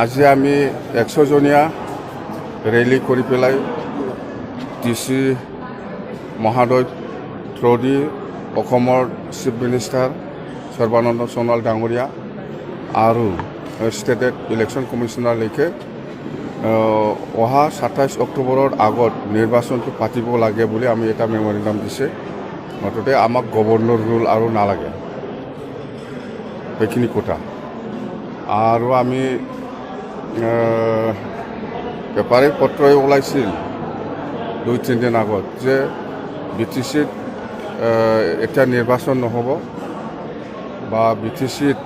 আজি আমি 100 জনীয়া ৰেলী কৰি পেলাই ডিচি মহোদয় থ্ৰুদি অসমৰ চিফ মিনিষ্টাৰ সৰ্বানন্দ সোণোৱাল ডাঙৰীয়া আৰু ষ্টেট ইলেকশ্যন কমিশ্যনাৰলৈকে অহা 27 অক্টোবৰৰ আগত নিৰ্বাচনটো পাতিব লাগে বুলি আমি এটা মেমৰেণ্ডাম দিছে। মুঠতে আমাক গভৰ্ণৰ ৰুল আৰু নালাগে, সেইখিনি কথা। আৰু আমি পেপাৰী পত্ৰই ওলাইছিল 2-3 দিন আগত যে BTCত এতিয়া নিৰ্বাচন নহ'ব বা BTCত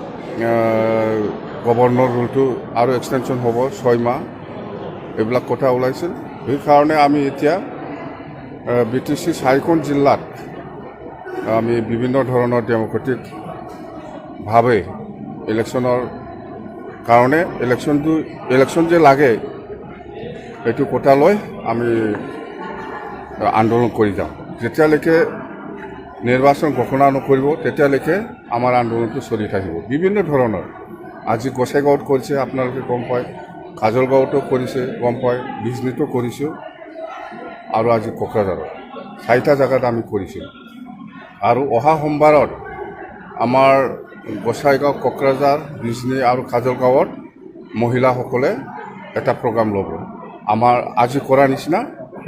গভৰ্ণৰ ৰুলটো আৰু এক্সটেনশ্যন হ'ব 6 মাহ, এইবিলাক কথা ওলাইছিল। সেইকাৰণে আমি এতিয়া BTC 4খন জিলাত আমি বিভিন্ন ধৰণৰ ডেম'ক্ৰেটিকভাৱে ইলেকশ্যনৰ কাৰণে ইলেকশ্যন যে লাগে সেইটো কথা লৈ আমি আন্দোলন কৰি যাওঁ। যেতিয়ালৈকে নিৰ্বাচন ঘোষণা নকৰিব তেতিয়ালৈকে আমাৰ আন্দোলনটো চলি থাকিব। বিভিন্ন ধৰণৰ আজি গোসাইগাঁৱত কৰিছে, আপোনালোকে গম পায়, কাজলগাঁৱতো কৰিছে, গম পায়, বিজনীতো কৰিছোঁ, আৰু আজি কোকৰাঝাৰত 4টা জেগাত আমি কৰিছোঁ। আৰু অহা সোমবাৰত আমাৰ গোসাইগাঁও, কোকৰাঝাৰ, বিজনী আৰু কাজলগাঁৱত মহিলাসকলে এটা প্ৰগ্ৰাম ল'ব। আমাৰ আজি কৰা নিচিনা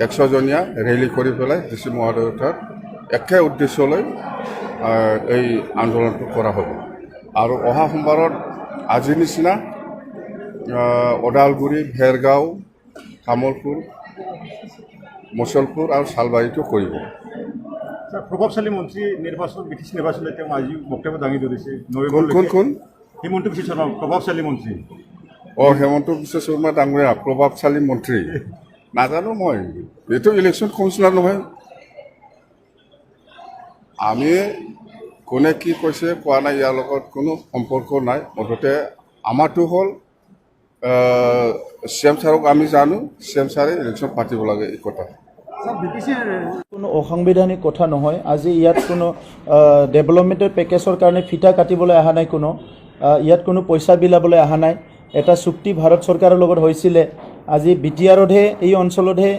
100 জনীয়া ৰেলী কৰি পেলাই ডিচি মহোদয়ৰ তাত একে উদ্দেশ্যলৈ এই আন্দোলনটো কৰা হ'ব। আৰু অহা সোমবাৰত আজিৰ নিচিনা ওদালগুৰি, ভেৰগাঁও, তামোলপুৰ, মুছলপুৰ আৰু চালবাৰীটো কৰিব। প্ৰভাৱশালী মন্ত্ৰী নিৰ্বাচন, BTC নিৰ্বাচনলৈ তেওঁ আজি বক্তব্য দাঙি ধৰিছে। কোন হিমন্ত বিশ্ব শৰ্মা প্ৰভাৱশালী মন্ত্ৰী। হিমন্ত বিশ্ব শৰ্মা ডাঙৰীয়া প্ৰভাৱশালী মন্ত্ৰী নাজানো মই, এইটো ইলেকশ্যন কমিশ্যনাৰ নহয়। আমি কোনে কি কৈছে কোৱা নাই, ইয়াৰ লগত কোনো সম্পৰ্ক নাই। মুঠতে আমাৰটো হ'ল CM ছাৰক আমি জানো, CM ছাৰে ইলেকশ্যন পাতিব লাগে, এই কথা। কোনো অসাংবিধানিক কথা নহয়। আজি ইয়াত কোনো ডেভেলপমেণ্টেৰ পেকেজৰ কাৰণে ফিটা কাটিবলৈ অহা নাই, ইয়াত কোনো পইচা বিলাবলৈ অহা নাই। এটা চুক্তি ভাৰত চৰকাৰৰ লগত হৈছিলে। আজি BTRতহে, এই অঞ্চলতহে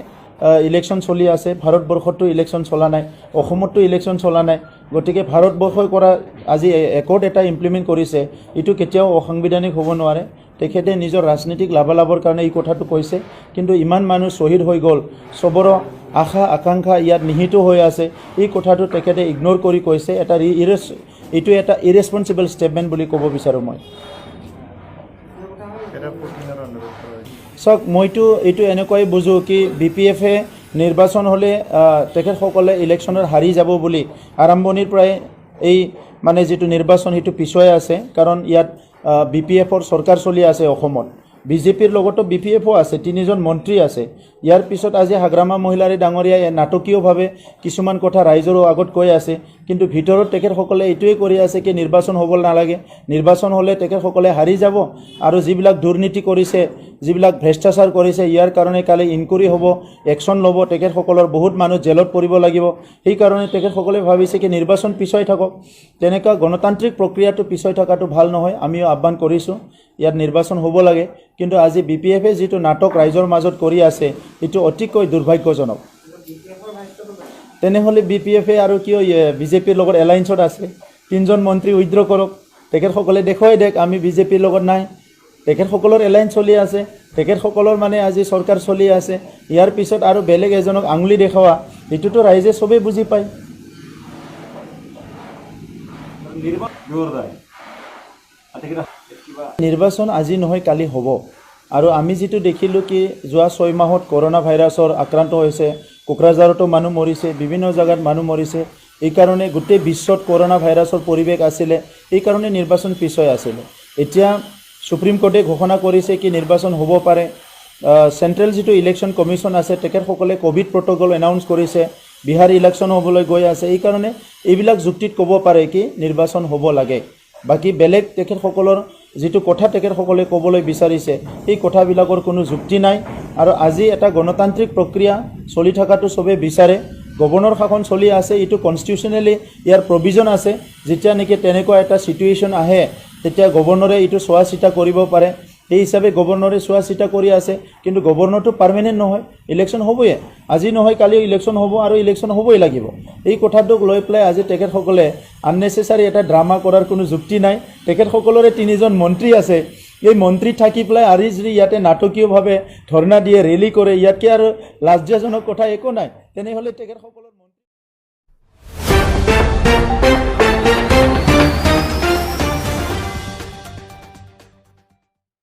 ইলেকশ্যন চলি আছে, ভাৰতবৰ্ষতো ইলেকশ্যন চলা নাই, অসমতো ইলেকশ্যন চলা নাই। গতিকে ভাৰতবৰ্ষই কৰা আজি একৰ্ড এটা ইমপ্লিমেণ্ট কৰিছে, এইটো কেতিয়াও অসাংবিধানিক হ'ব নোৱাৰে। তেখেতে নিজৰ ৰাজনীতিক লাভালাভৰ কাৰণে এই কথাটো কৈছে, কিন্তু ইমান মানুহ শ্বহীদ হৈ গ'ল, চবৰ আশা আকাংক্ষা ইয়াত নিহিত হৈ আছে, এই কথাটো তেখেতে ইগন'ৰ কৰি কৈছে। এইটো এটা ইৰেছপনচিবল ষ্টেটমেণ্ট বুলি ক'ব বিচাৰোঁ মই। চাওক, মইতো এইটো এনেকুৱাই বুজোঁ কি BPFে নিৰ্বাচন হ'লে তেখেতসকলে ইলেকশ্যনত হাৰি যাব বুলি আৰম্ভণিৰ পৰাই এই মানে যিটো নিৰ্বাচন সেইটো পিছুৱাই আছে। কাৰণ ইয়াত BPFৰ চৰকাৰ চলি আছে অসমত, BJPৰ লগতো BPFও আছে, 3জন মন্ত্ৰী আছে। ইয়াৰ পিছত আজি হাগ্ৰামা মহিলাৰী ডাঙৰীয়াই নাটকীয়ভাৱে কিছুমান কথা ৰাইজৰ আগত কৈ আছে, কিন্তু ভিতৰত তেখেতসকলে এইটোৱে কৰি আছে কি নিৰ্বাচন হ'ব নালাগে, নিৰ্বাচন হ'লে তেখেতসকলে হাৰি যাব, আৰু যিবিলাক দুৰ্নীতি কৰিছে, যিবিলাক ভ্ৰষ্টাচাৰ কৰিছে, ইয়াৰ কাৰণে কালি ইনকুৱাৰী হ'ব, একশ্যন ল'ব, তেখেতসকলৰ বহুত মানুহ জেলত পৰিব লাগিব। সেইকাৰণে তেখেতসকলে ভাবিছে কি নিৰ্বাচন পিছুৱাই থাকক। তেনেকুৱা গণতান্ত্ৰিক প্ৰক্ৰিয়াটো পিছুৱাই থকাটো ভাল নহয়। আমিও আহ্বান কৰিছোঁ ইয়াত নিৰ্বাচন হ'ব লাগে, কিন্তু আজি BPFে যিটো নাটক ৰাইজৰ মাজত কৰি আছে এইটো অতিকৈ দুৰ্ভাগ্যজনক। তেনেহ'লে BPFে আৰু কিয় BJPৰ লগত এলায়েন্সত আছে? 3জন মন্ত্ৰী উইথড্ৰ কৰক, তেখেতসকলে দেখুৱাই দিয়ক আমি BJPৰ লগত নাই। তেখেতসকলৰ এলায়েন্স চলি আছে, তেখেতসকলৰ মানে আজি চৰকাৰ চলি আছে। ইয়াৰ পিছত আৰু বেলেগ এজনক আঙুলি দেখুওৱা, এইটোতো ৰাইজে চবেই বুজি পায়। নিৰ্বাচন আজি নহয় কালি হ'ব। আৰু আমি যিটো দেখিলোঁ কি যোৱা 6 মাহত কৰোণা ভাইৰাছৰ আক্ৰান্ত হৈছে, কোকৰাঝাৰতো মানুহ মৰিছে, বিভিন্ন জেগাত মানুহ মৰিছে। এইকাৰণে গোটেই বিশ্বত কৰোণা ভাইৰাছৰ পৰিৱেশ আছিলে, এইকাৰণে নিৰ্বাচন পিছুৱাই আছিলে। এতিয়া সুপ্ৰিম কোৰ্টে ঘোষণা কৰিছে কি নিৰ্বাচন হ'ব পাৰে। চেণ্ট্ৰেল যিটো ইলেকশ্যন কমিশ্যন আছে তেখেতসকলে ক'ভিড প্ৰট'কল এনাউন্স কৰিছে, বিহাৰ ইলেকশ্যন হ'বলৈ গৈ আছে। এইকাৰণে এইবিলাক যুক্তিত ক'ব পাৰে কি নিৰ্বাচন হ'ব লাগে। বাকী বেলেগ তেখেতসকলৰ যিটো কথা তেখেতসকলে ক'বলৈ বিচাৰিছে এই কথাবিলাকৰ কোনো যুক্তি নাই। আৰু আজি এটা গণতান্ত্ৰিক প্ৰক্ৰিয়া চলি থকাটো চবে বিচাৰে, গভৰ্ণৰ শাসন চলি আছে, এইটো কনষ্টিটিউশ্যনেলি ইয়াৰ প্ৰভিজন আছে। যেতিয়া নেকি তেনেকুৱা এটা সিচুৱেশ্যন আহে তেতিয়া গভৰ্ণৰে এইটো চোৱা চিতা কৰিব পাৰে। সেই হিচাপে গভৰ্ণৰে চোৱা চিতা কৰি আছে কিন্তু গভৰ্ণৰটো পাৰ্মানেণ্ট নহয় ইলেকশ্যন হ'বই আজি নহয় কালি ইলেকশ্যন হ'ব আৰু ইলেকশ্যন হ'বই লাগিব এই কথাটোক লৈ পেলাই আজি তেখেতসকলে আননেচেচাৰী এটা ড্ৰামা কৰাৰ কোনো যুক্তি নাই তেখেতসকলৰে 3জন মন্ত্ৰী আছে এই মন্ত্ৰী থাকি পেলাই আজি যদি ইয়াতে নাটকীয়ভাৱে ধৰ্ণা দিয়ে ৰেলী কৰে ইয়াতকৈ আৰু লাজ্জাজনক কথা একো নাই তেনেহ'লে তেখেতসকলৰ